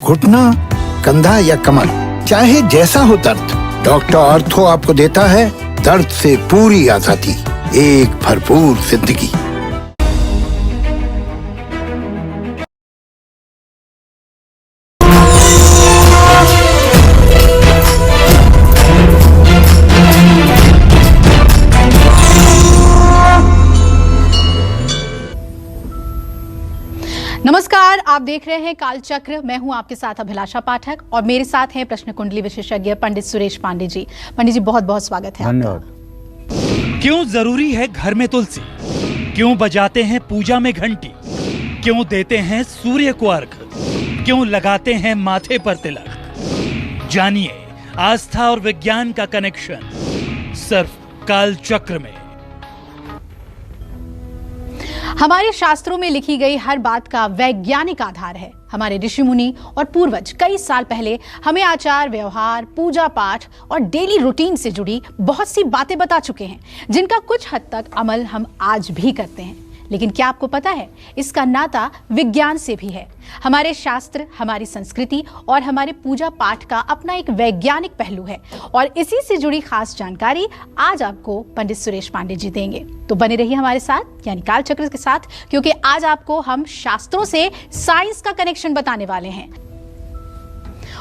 घुटना, कंधा या कमर, चाहे जैसा हो दर्द, डॉक्टर ऑर्थो आपको देता है दर्द से पूरी आजादी, एक भरपूर जिंदगी। नमस्कार, आप देख रहे हैं कालचक्र। मैं हूं आपके साथ अभिलाषा पाठक और मेरे साथ हैं प्रश्न कुंडली विशेषज्ञ पंडित सुरेश पांडे जी। पंडित जी, बहुत बहुत स्वागत है। धन्यवाद। क्यों जरूरी है घर में तुलसी? क्यों बजाते हैं पूजा में घंटी? क्यों देते हैं सूर्य को अर्घ? क्यों लगाते हैं माथे पर तिलक? जानिए आस्था और विज्ञान का कनेक्शन सिर्फ कालचक्र में। हमारे शास्त्रों में लिखी गई हर बात का वैज्ञानिक आधार है। हमारे ऋषि मुनि और पूर्वज कई साल पहले हमें आचार व्यवहार, पूजा पाठ और डेली रूटीन से जुड़ी बहुत सी बातें बता चुके हैं, जिनका कुछ हद तक अमल हम आज भी करते हैं। लेकिन क्या आपको पता है, इसका नाता विज्ञान से भी है। हमारे शास्त्र, हमारी संस्कृति और हमारे पूजा पाठ का अपना एक वैज्ञानिक पहलू है और इसी से जुड़ी खास जानकारी आज आपको पंडित सुरेश पांडे जी देंगे। तो बने रहिए हमारे साथ, यानी कालचक्र के साथ, क्योंकि आज आपको हम शास्त्रों से साइंस का कनेक्शन बताने वाले हैं।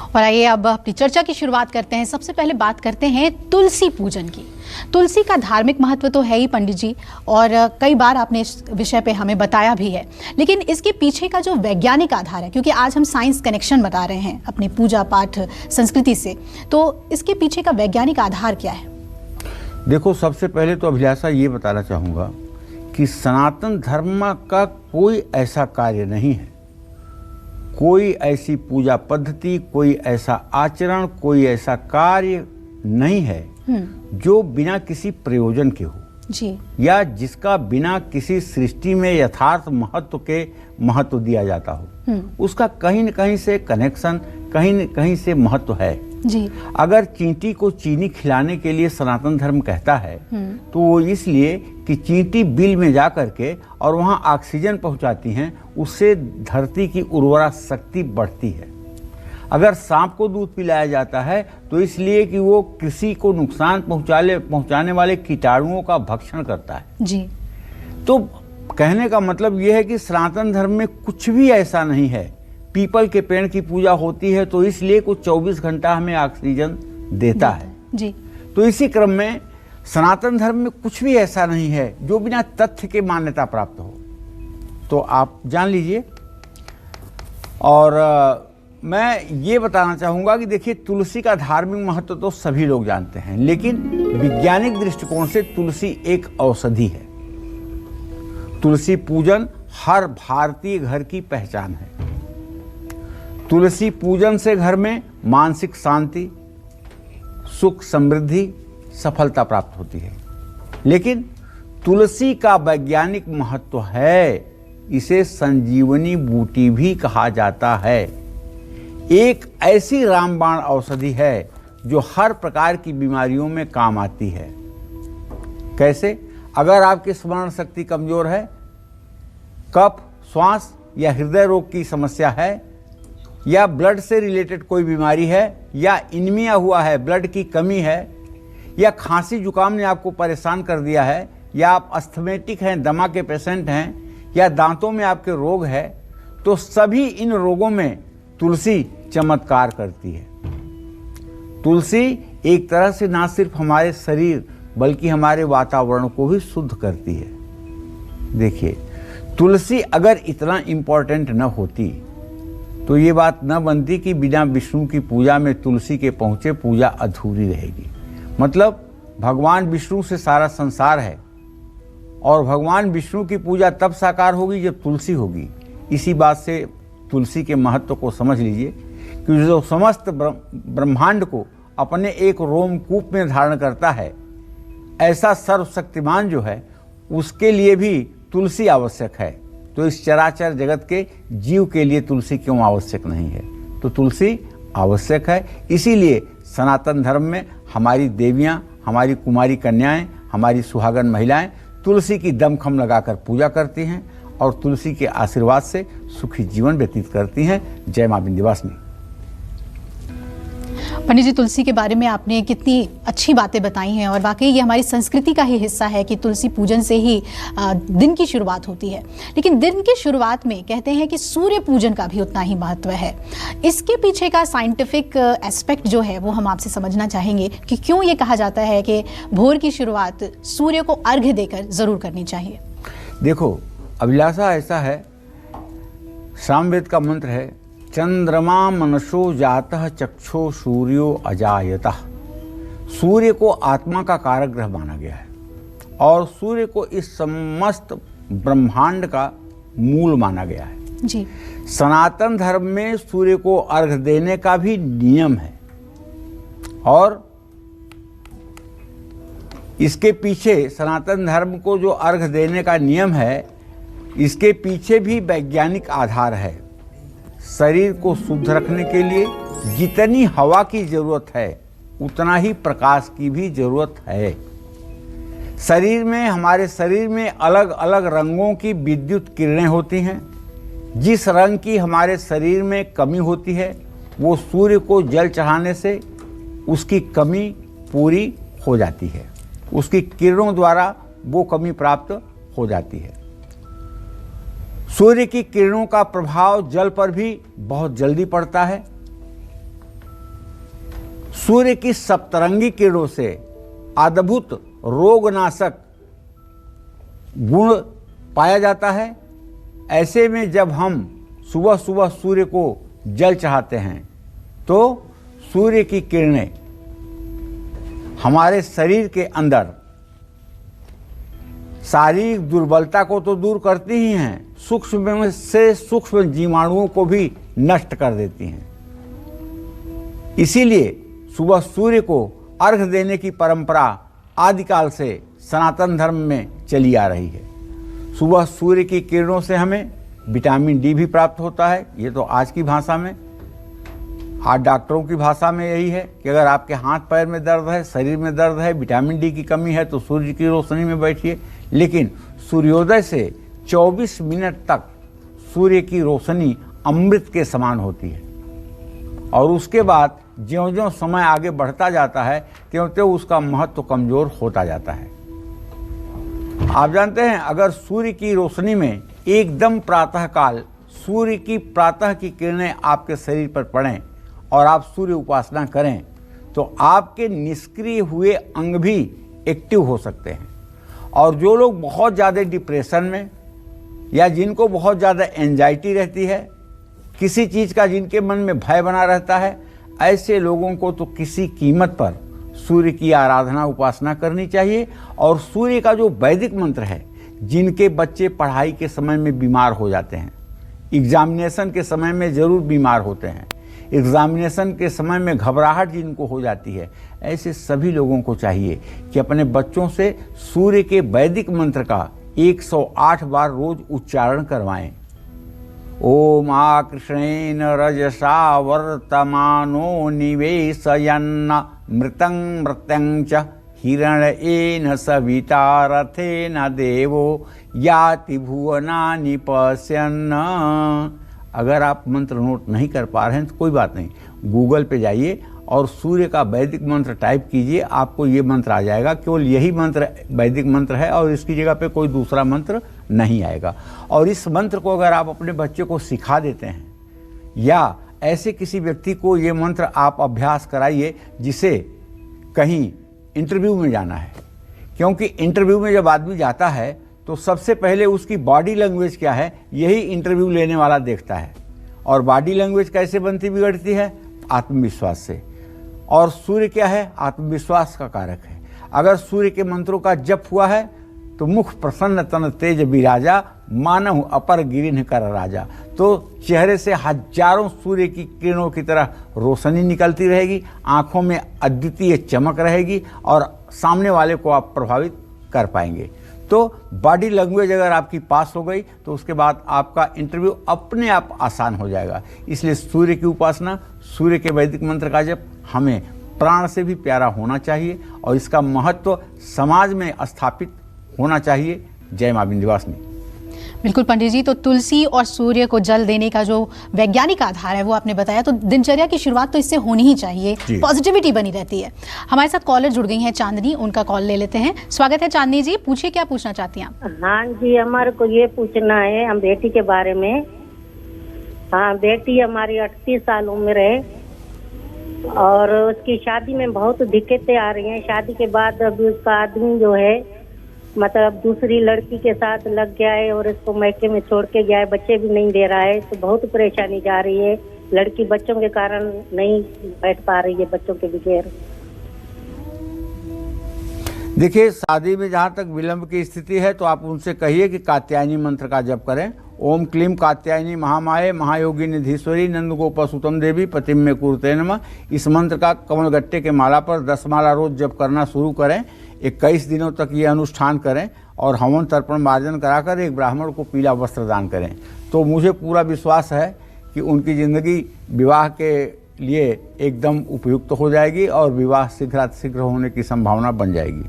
और आइए अब अपनी चर्चा की शुरुआत करते हैं। सबसे पहले बात करते हैं तुलसी पूजन की। तुलसी का धार्मिक महत्व तो है ही पंडित जी, और कई बार आपने इस विषय पे हमें बताया भी है, लेकिन इसके पीछे का जो वैज्ञानिक आधार है, क्योंकि आज हम साइंस कनेक्शन बता रहे हैं अपनी पूजा पाठ संस्कृति से, तो इसके पीछे का वैज्ञानिक आधार क्या है? देखो, सबसे पहले तो अभिलाषा ये बताना चाहूँगा कि सनातन धर्म का कोई ऐसा कार्य नहीं है, कोई ऐसी पूजा पद्धति, कोई ऐसा आचरण, कोई ऐसा कार्य नहीं है जो बिना किसी प्रयोजन के हो जी, या जिसका बिना किसी सृष्टि में यथार्थ महत्व के महत्व दिया जाता हो। उसका कहीं न कहीं से कनेक्शन, कहीं न कहीं से महत्व है जी। अगर चींटी को चीनी खिलाने के लिए सनातन धर्म कहता है तो वो इसलिए कि चींटी बिल में जा करके और वहाँ ऑक्सीजन पहुँचाती हैं, उससे धरती की उर्वरा शक्ति बढ़ती है। अगर सांप को दूध पिलाया जाता है तो इसलिए कि वो कृषि को नुकसान पहुँचाने वाले कीटाणुओं का भक्षण करता है जी। तो कहने का मतलब ये है कि सनातन धर्म में कुछ भी ऐसा नहीं है। पीपल के पेड़ की पूजा होती है तो इसलिए कुछ 24 घंटा हमें ऑक्सीजन देता है जी। तो इसी क्रम में सनातन धर्म में कुछ भी ऐसा नहीं है जो बिना तथ्य के मान्यता प्राप्त हो। तो आप जान लीजिए। और मैं ये बताना चाहूँगा कि देखिए, तुलसी का धार्मिक महत्व तो सभी लोग जानते हैं, लेकिन वैज्ञानिक दृष्टिकोण से तुलसी एक औषधि है। तुलसी पूजन हर भारतीय घर की पहचान है। तुलसी पूजन से घर में मानसिक शांति, सुख, समृद्धि, सफलता प्राप्त होती है। लेकिन तुलसी का वैज्ञानिक महत्व है, इसे संजीवनी बूटी भी कहा जाता है। एक ऐसी रामबाण औषधि है जो हर प्रकार की बीमारियों में काम आती है। कैसे? अगर आपकी स्मरण शक्ति कमजोर है, कफ, श्वास या हृदय रोग की समस्या है, या ब्लड से रिलेटेड कोई बीमारी है, या इनमिया हुआ है, ब्लड की कमी है, या खांसी जुकाम ने आपको परेशान कर दिया है, या आप अस्थमेटिक हैं, दमा के पेशेंट हैं, या दांतों में आपके रोग है, तो सभी इन रोगों में तुलसी चमत्कार करती है। तुलसी एक तरह से ना सिर्फ हमारे शरीर बल्कि हमारे वातावरण को भी शुद्ध करती है। देखिए, तुलसी अगर इतना इम्पोर्टेंट न होती तो ये बात न बनती कि बिना विष्णु की पूजा में तुलसी के पहुँचे पूजा अधूरी रहेगी। मतलब भगवान विष्णु से सारा संसार है और भगवान विष्णु की पूजा तब साकार होगी जब तुलसी होगी। इसी बात से तुलसी के महत्व को समझ लीजिए कि जो समस्त ब्रह्मांड को अपने एक रोमकूप में धारण करता है, ऐसा सर्वशक्तिमान जो है, उसके लिए भी तुलसी आवश्यक है। तो इस चराचर जगत के जीव के लिए तुलसी क्यों आवश्यक नहीं है? तो तुलसी आवश्यक है। इसीलिए सनातन धर्म में हमारी देवियाँ, हमारी कुमारी कन्याएं, हमारी सुहागन महिलाएं तुलसी की दमखम लगाकर पूजा करती हैं और तुलसी के आशीर्वाद से सुखी जीवन व्यतीत करती हैं। जय मां विंध्यवासिनी। पंडित जी, तुलसी के बारे में आपने कितनी अच्छी बातें बताई हैं और वाकई ये हमारी संस्कृति का ही हिस्सा है कि तुलसी पूजन से ही दिन की शुरुआत होती है। लेकिन दिन की शुरुआत में कहते हैं कि सूर्य पूजन का भी उतना ही महत्व है। इसके पीछे का साइंटिफिक एस्पेक्ट जो है वो हम आपसे समझना चाहेंगे कि क्यों ये कहा जाता है कि भोर की शुरुआत सूर्य को अर्घ्य देकर ज़रूर करनी चाहिए। देखो, अभिलाषा ऐसा है, सामवेद का मंत्र है, चंद्रमा मनसो जातः चक्षो सूर्यो अजायतः। सूर्य को आत्मा का कारक ग्रह माना गया है और सूर्य को इस समस्त ब्रह्मांड का मूल माना गया है जी। सनातन धर्म में सूर्य को अर्घ देने का भी नियम है और इसके पीछे, सनातन धर्म को जो अर्घ देने का नियम है, इसके पीछे भी वैज्ञानिक आधार है। शरीर को शुद्ध रखने के लिए जितनी हवा की जरूरत है उतना ही प्रकाश की भी जरूरत है। शरीर में, हमारे शरीर में अलग अलग रंगों की विद्युत किरणें होती हैं। जिस रंग की हमारे शरीर में कमी होती है वो सूर्य को जल चढ़ाने से उसकी कमी पूरी हो जाती है, उसकी किरणों द्वारा वो कमी प्राप्त हो जाती है। सूर्य की किरणों का प्रभाव जल पर भी बहुत जल्दी पड़ता है। सूर्य की सप्तरंगी किरणों से अद्भुत रोगनाशक गुण पाया जाता है। ऐसे में जब हम सुबह सुबह सूर्य को जल चढ़ाते हैं तो सूर्य की किरणें हमारे शरीर के अंदर शारीरिक दुर्बलता को तो दूर करती ही हैं, सूक्ष्म से सूक्ष्म जीवाणुओं को भी नष्ट कर देती हैं। इसीलिए सुबह सूर्य को अर्घ्य देने की परंपरा आदिकाल से सनातन धर्म में चली आ रही है। सुबह सूर्य की किरणों से हमें विटामिन डी भी प्राप्त होता है। ये तो आज की भाषा में, आज डॉक्टरों की भाषा में यही है कि अगर आपके हाथ पैर में दर्द है, शरीर में दर्द है, विटामिन डी की कमी है तो सूर्य की रोशनी में बैठिए। लेकिन सूर्योदय से 24 मिनट तक सूर्य की रोशनी अमृत के समान होती है और उसके बाद ज्यों-ज्यों समय आगे बढ़ता जाता है त्यों-त्यों उसका महत्व कमजोर होता जाता है। आप जानते हैं, अगर सूर्य की रोशनी में एकदम प्रातःकाल सूर्य की प्रातः की किरणें आपके शरीर पर पड़ें और आप सूर्य उपासना करें तो आपके निष्क्रिय हुए अंग भी एक्टिव हो सकते हैं। और जो लोग बहुत ज़्यादा डिप्रेशन में या जिनको बहुत ज़्यादा एंजाइटी रहती है, किसी चीज़ का जिनके मन में भय बना रहता है, ऐसे लोगों को तो किसी कीमत पर सूर्य की आराधना उपासना करनी चाहिए। और सूर्य का जो वैदिक मंत्र है, जिनके बच्चे पढ़ाई के समय में बीमार हो जाते हैं, एग्जामिनेशन के समय में ज़रूर बीमार होते हैं, एग्जामिनेशन के समय में घबराहट जिनको हो जाती है, ऐसे सभी लोगों को चाहिए कि अपने बच्चों से सूर्य के वैदिक मंत्र का 108 बार रोज उच्चारण करवाएं। ओम आकृष्णेन रजसा वर्तमानो निवेशयन्न मृतं मृत्यं च हिरण्येन सविता रथेन देवो याति भुवनानि पश्यन्न। अगर आप मंत्र नोट नहीं कर पा रहे हैं तो कोई बात नहीं, गूगल पे जाइए और सूर्य का वैदिक मंत्र टाइप कीजिए, आपको ये मंत्र आ जाएगा। केवल यही मंत्र वैदिक मंत्र है और इसकी जगह पे कोई दूसरा मंत्र नहीं आएगा। और इस मंत्र को अगर आप अपने बच्चे को सिखा देते हैं या ऐसे किसी व्यक्ति को ये मंत्र आप अभ्यास कराइए जिसे कहीं इंटरव्यू में जाना है, क्योंकि इंटरव्यू में जब आदमी जाता है तो सबसे पहले उसकी बॉडी लैंग्वेज क्या है यही इंटरव्यू लेने वाला देखता है। और बॉडी लैंग्वेज कैसे बनती बिगड़ती है? आत्मविश्वास से। और सूर्य क्या है? आत्मविश्वास का कारक है। अगर सूर्य के मंत्रों का जप हुआ है तो मुख प्रसन्न तन तेज विराजा मानव अपर गिरिन कर राजा। तो चेहरे से हजारों सूर्य की किरणों की तरह रोशनी निकलती रहेगी, आंखों में अद्वितीय चमक रहेगी और सामने वाले को आप प्रभावित कर पाएंगे। तो बॉडी लैंग्वेज अगर आपकी पास हो गई तो उसके बाद आपका इंटरव्यू अपने आप आसान हो जाएगा। इसलिए सूर्य की उपासना, सूर्य के वैदिक मंत्र का जप हमें प्राण से भी प्यारा होना चाहिए और इसका महत्व समाज में स्थापित होना चाहिए। जय मां विंध्यवासिनी। बिल्कुल पंडित जी, तो तुलसी और सूर्य को जल देने का जो वैज्ञानिक आधार है वो आपने बताया, तो दिनचर्या की शुरुआत तो इससे होनी ही चाहिए, पॉजिटिविटी बनी रहती है। हमारे साथ कॉलर जुड़ गई हैं चांदनी, उनका कॉल ले लेते हैं। स्वागत है चांदनी जी, पूछिए क्या पूछना चाहती हैं आप? हाँ जी, हमारे को ये पूछना है हम बेटी के बारे में। हाँ, बेटी हमारी 38 साल उम्र है और उसकी शादी में बहुत दिक्कतें आ रही हैं। शादी के बाद अभी उसका आदमी जो है मतलब दूसरी लड़की के साथ लग गया है और इसको मैके में छोड़ के गया है, बच्चे भी नहीं दे रहा है, तो बहुत परेशानी जा रही है। लड़की बच्चों के कारण नहीं बैठ पा रही है, बच्चों के बगैर। देखिए, शादी में जहाँ तक विलंब की स्थिति है तो आप उनसे कहिए कि कात्यायनी मंत्र का जप करें। ओम क्लीम कात्यायनी महामाये महायोगी निधीश्वरी नंदगोपसुतम देवी पतिम में कुरुते नमः। इस मंत्र का कमलगट्टे के माला पर 10 माला रोज जप करना शुरू करें। 21 दिनों तक ये अनुष्ठान करें और हवन तर्पण मार्जन कराकर एक ब्राह्मण को पीला वस्त्र दान करें। तो मुझे पूरा विश्वास है कि उनकी ज़िंदगी विवाह के लिए एकदम उपयुक्त हो जाएगी और विवाह शीघ्र होने की संभावना बन जाएगी।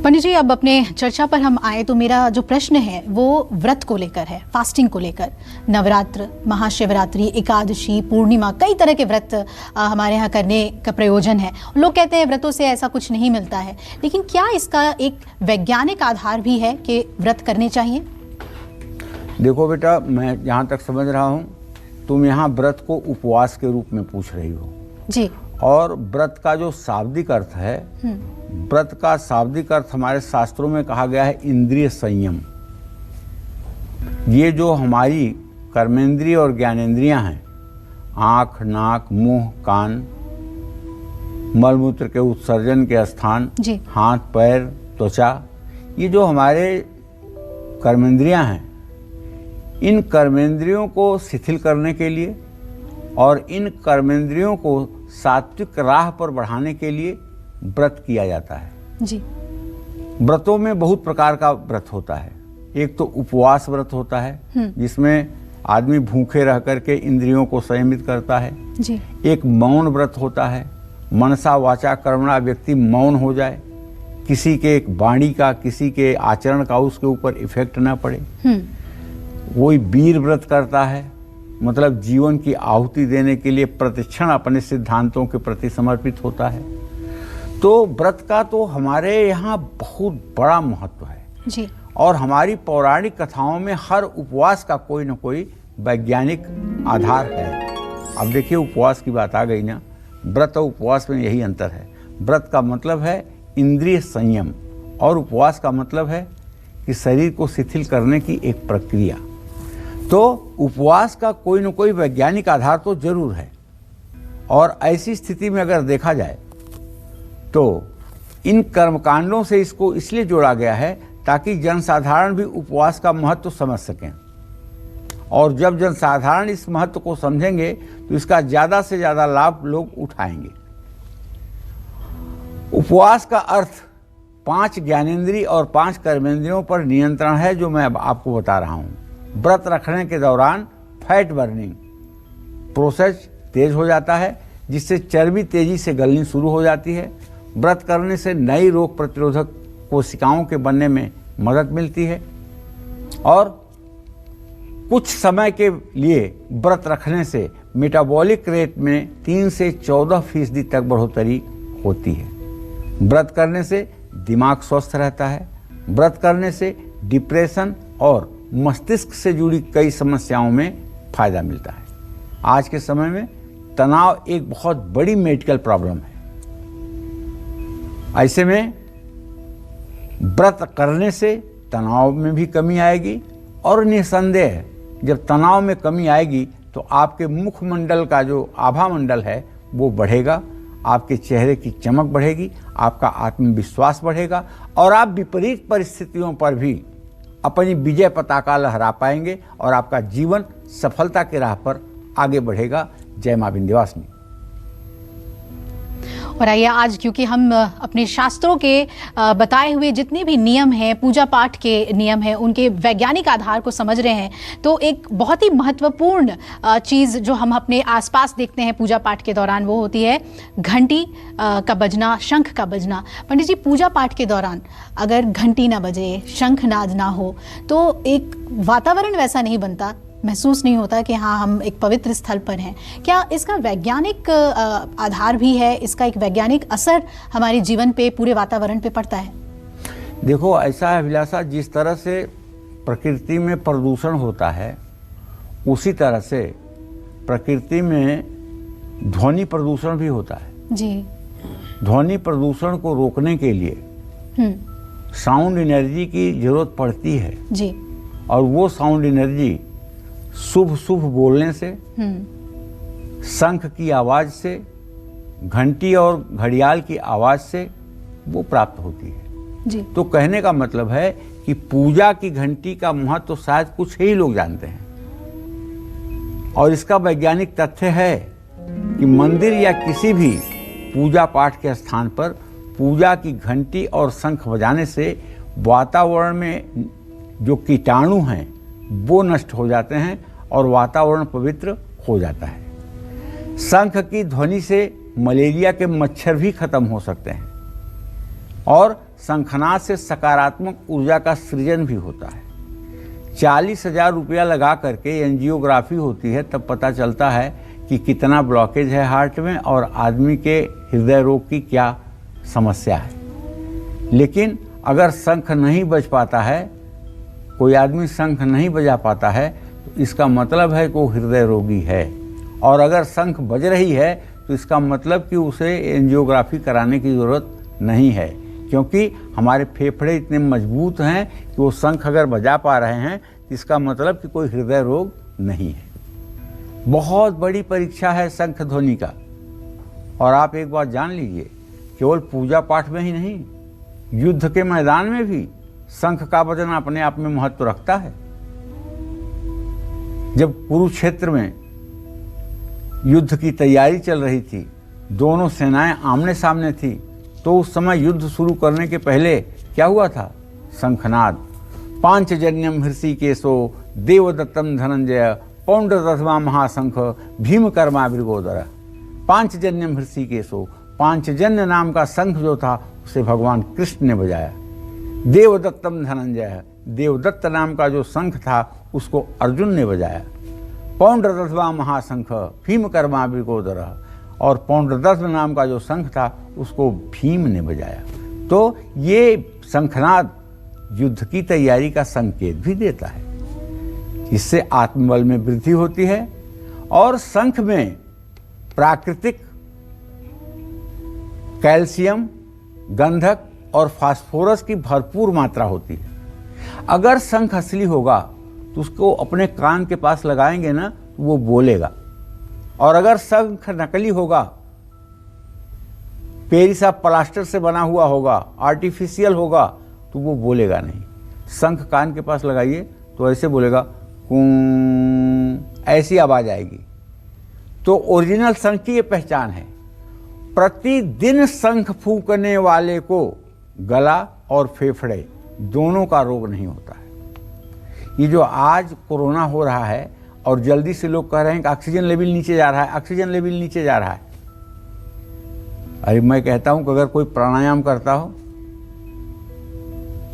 पंडित जी, अब अपने चर्चा पर हम आए तो मेरा जो प्रश्न है वो व्रत को लेकर है, फास्टिंग को लेकर। नवरात्र, महाशिवरात्रि, एकादशी, पूर्णिमा, कई तरह के व्रत हमारे यहाँ करने का प्रयोजन है। लोग कहते हैं व्रतों से ऐसा कुछ नहीं मिलता है, लेकिन क्या इसका एक वैज्ञानिक आधार भी है कि व्रत करने चाहिए? देखो बेटा, मैं जहाँ तक समझ रहा हूँ तुम यहाँ व्रत को उपवास के रूप में पूछ रही हो जी। और व्रत का जो शाब्दिक अर्थ है, व्रत का शाब्दिक अर्थ हमारे शास्त्रों में कहा गया है इंद्रिय संयम। ये जो हमारी कर्मेंद्रिय और ज्ञानेंद्रियां हैं, आँख, नाक, मुंह, कान, मलमूत्र के उत्सर्जन के स्थान, हाथ, पैर, त्वचा, ये जो हमारे कर्मेंद्रियां हैं, इन कर्मेंद्रियों को शिथिल करने के लिए और इन कर्मेंद्रियों को सात्विक राह पर बढ़ाने के लिए व्रत किया जाता है जी। व्रतों में बहुत प्रकार का व्रत होता है। एक तो उपवास व्रत होता है जिसमें आदमी भूखे रह करके इंद्रियों को संयमित करता है जी। एक मौन व्रत होता है, मनसा वाचा कर्मणा व्यक्ति मौन हो जाए, किसी के वाणी का, किसी के आचरण का उसके ऊपर इफेक्ट ना पड़े। वही वीर व्रत करता है, मतलब जीवन की आहुति देने के लिए प्रतिक्षण अपने सिद्धांतों के प्रति समर्पित होता है। तो व्रत का तो हमारे यहाँ बहुत बड़ा महत्व है जी। और हमारी पौराणिक कथाओं में हर उपवास का कोई न कोई वैज्ञानिक आधार है। अब देखिए, उपवास की बात आ गई ना, व्रत और उपवास में यही अंतर है। व्रत का मतलब है इंद्रिय संयम और उपवास का मतलब है कि शरीर को शिथिल करने की एक प्रक्रिया। तो उपवास का कोई न कोई वैज्ञानिक आधार तो जरूर है और ऐसी स्थिति में अगर देखा जाए तो इन कर्मकांडों से इसको इसलिए जोड़ा गया है ताकि जनसाधारण भी उपवास का महत्व समझ सकें। और जब जनसाधारण इस महत्व को समझेंगे तो इसका ज़्यादा से ज़्यादा लाभ लोग उठाएंगे। उपवास का अर्थ 5 ज्ञानेंद्रिय और 5 कर्मेंद्रियों पर नियंत्रण है, जो मैं अब आपको बता रहा हूँ। व्रत रखने के दौरान फैट बर्निंग प्रोसेस तेज हो जाता है, जिससे चर्बी तेजी से गलनी शुरू हो जाती है। व्रत करने से नई रोग प्रतिरोधक कोशिकाओं के बनने में मदद मिलती है और कुछ समय के लिए व्रत रखने से मेटाबॉलिक रेट में 3 से 14% तक बढ़ोतरी होती है। व्रत करने से दिमाग स्वस्थ रहता है। व्रत करने से डिप्रेशन और मस्तिष्क से जुड़ी कई समस्याओं में फायदा मिलता है। आज के समय में तनाव एक बहुत बड़ी मेडिकल प्रॉब्लम है। ऐसे में व्रत करने से तनाव में भी कमी आएगी और निसंदेह जब तनाव में कमी आएगी तो आपके मुखमंडल का जो आभा मंडल है वो बढ़ेगा, आपके चेहरे की चमक बढ़ेगी, आपका आत्मविश्वास बढ़ेगा और आप विपरीत परिस्थितियों पर भी अपनी विजय पताका लहरा पाएंगे और आपका जीवन सफलता के राह पर आगे बढ़ेगा। जय मां विंध्यवासिनी। पर आइए आज, क्योंकि हम अपने शास्त्रों के बताए हुए जितने भी नियम हैं, पूजा पाठ के नियम हैं, उनके वैज्ञानिक आधार को समझ रहे हैं, तो एक बहुत ही महत्वपूर्ण चीज़ जो हम अपने आसपास देखते हैं पूजा पाठ के दौरान, वो होती है घंटी का बजना, शंख का बजना। पंडित जी, पूजा पाठ के दौरान अगर घंटी ना बजे, शंख नाद ना हो, तो एक वातावरण वैसा नहीं बनता, महसूस नहीं होता कि हाँ हम एक पवित्र स्थल पर हैं। क्या इसका वैज्ञानिक आधार भी है? इसका एक वैज्ञानिक असर हमारे जीवन पे, पूरे वातावरण पे पड़ता है? देखो, ऐसा है अभिलाषा, जिस तरह से प्रकृति में प्रदूषण होता है, उसी तरह से प्रकृति में ध्वनि प्रदूषण भी होता है जी। ध्वनि प्रदूषण को रोकने के लिए साउंड एनर्जी की जरूरत पड़ती है जी। और वो साउंड एनर्जी शुभ शुभ बोलने से, शंख की आवाज से, घंटी और घड़ियाल की आवाज से वो प्राप्त होती है जी। तो कहने का मतलब है कि पूजा की घंटी का महत्व तो शायद कुछ ही लोग जानते हैं, और इसका वैज्ञानिक तथ्य है कि मंदिर या किसी भी पूजा पाठ के स्थान पर पूजा की घंटी और शंख बजाने से वातावरण में जो कीटाणु हैं वो नष्ट हो जाते हैं और वातावरण पवित्र हो जाता है। शंख की ध्वनि से मलेरिया के मच्छर भी खत्म हो सकते हैं और शंखनाद से सकारात्मक ऊर्जा का सृजन भी होता है। 40,000 रुपया लगा करके एंजियोग्राफी होती है, तब पता चलता है कि कितना ब्लॉकेज है हार्ट में और आदमी के हृदय रोग की क्या समस्या है। लेकिन अगर शंख नहीं बज पाता है, कोई आदमी शंख नहीं बजा पाता है, तो इसका मतलब है कि वो हृदय रोगी है, और अगर शंख बज रही है तो इसका मतलब कि उसे एंजियोग्राफी कराने की ज़रूरत नहीं है, क्योंकि हमारे फेफड़े इतने मजबूत हैं कि वो शंख अगर बजा पा रहे हैं तो इसका मतलब कि कोई हृदय रोग नहीं है। बहुत बड़ी परीक्षा है शंख ध्वनि का। और आप एक बात जान लीजिए, केवल पूजा पाठ में ही नहीं, युद्ध के मैदान में भी शंख का बजना अपने आप में महत्व रखता है। जब कुरुक्षेत्र में युद्ध की तैयारी चल रही थी, दोनों सेनाएं आमने सामने थी, तो उस समय युद्ध शुरू करने के पहले क्या हुआ था? शंखनाद। पांचजन्यम हृषिकेशो देवदत्तम धनंजय पौंड्रदध्मा महाशंख भीमकर्मा मृगोदर। पांचजन्यम हृषिकेशो, पांचजन्य नाम का शंख जो था उसे भगवान कृष्ण ने बजाया। देवदत्तम धनंजय, देवदत्त नाम का जो शंख था उसको अर्जुन ने बजाया। पौंड्रदध्मा महाशंख भीमकर्मा मृगोदर, और पौंड्रदध्म नाम का जो शंख था उसको भीम ने बजाया। तो ये शंखनाद युद्ध की तैयारी का संकेत भी देता है। इससे आत्मबल में वृद्धि होती है और शंख में प्राकृतिक कैल्शियम, गंधक और फास्फोरस की भरपूर मात्रा होती है। अगर शंख असली होगा तो उसको अपने कान के पास लगाएंगे ना, तो वो बोलेगा, और अगर शंख नकली होगा, पेरिस ऑफ प्लास्टर से बना हुआ होगा, आर्टिफिशियल होगा, तो वो बोलेगा नहीं। शंख कान के पास लगाइए तो ऐसे बोलेगा, ऐसी आवाज आएगी। तो ओरिजिनल शंख की ये पहचान है। प्रतिदिन शंख फूंकने वाले को गला और फेफड़े दोनों का रोग नहीं होता है। ये जो आज कोरोना हो रहा है और जल्दी से लोग कह रहे हैं कि ऑक्सीजन लेवल नीचे जा रहा है, ऑक्सीजन लेवल नीचे जा रहा है। अरे मैं कहता हूं कि अगर कोई प्राणायाम करता हो,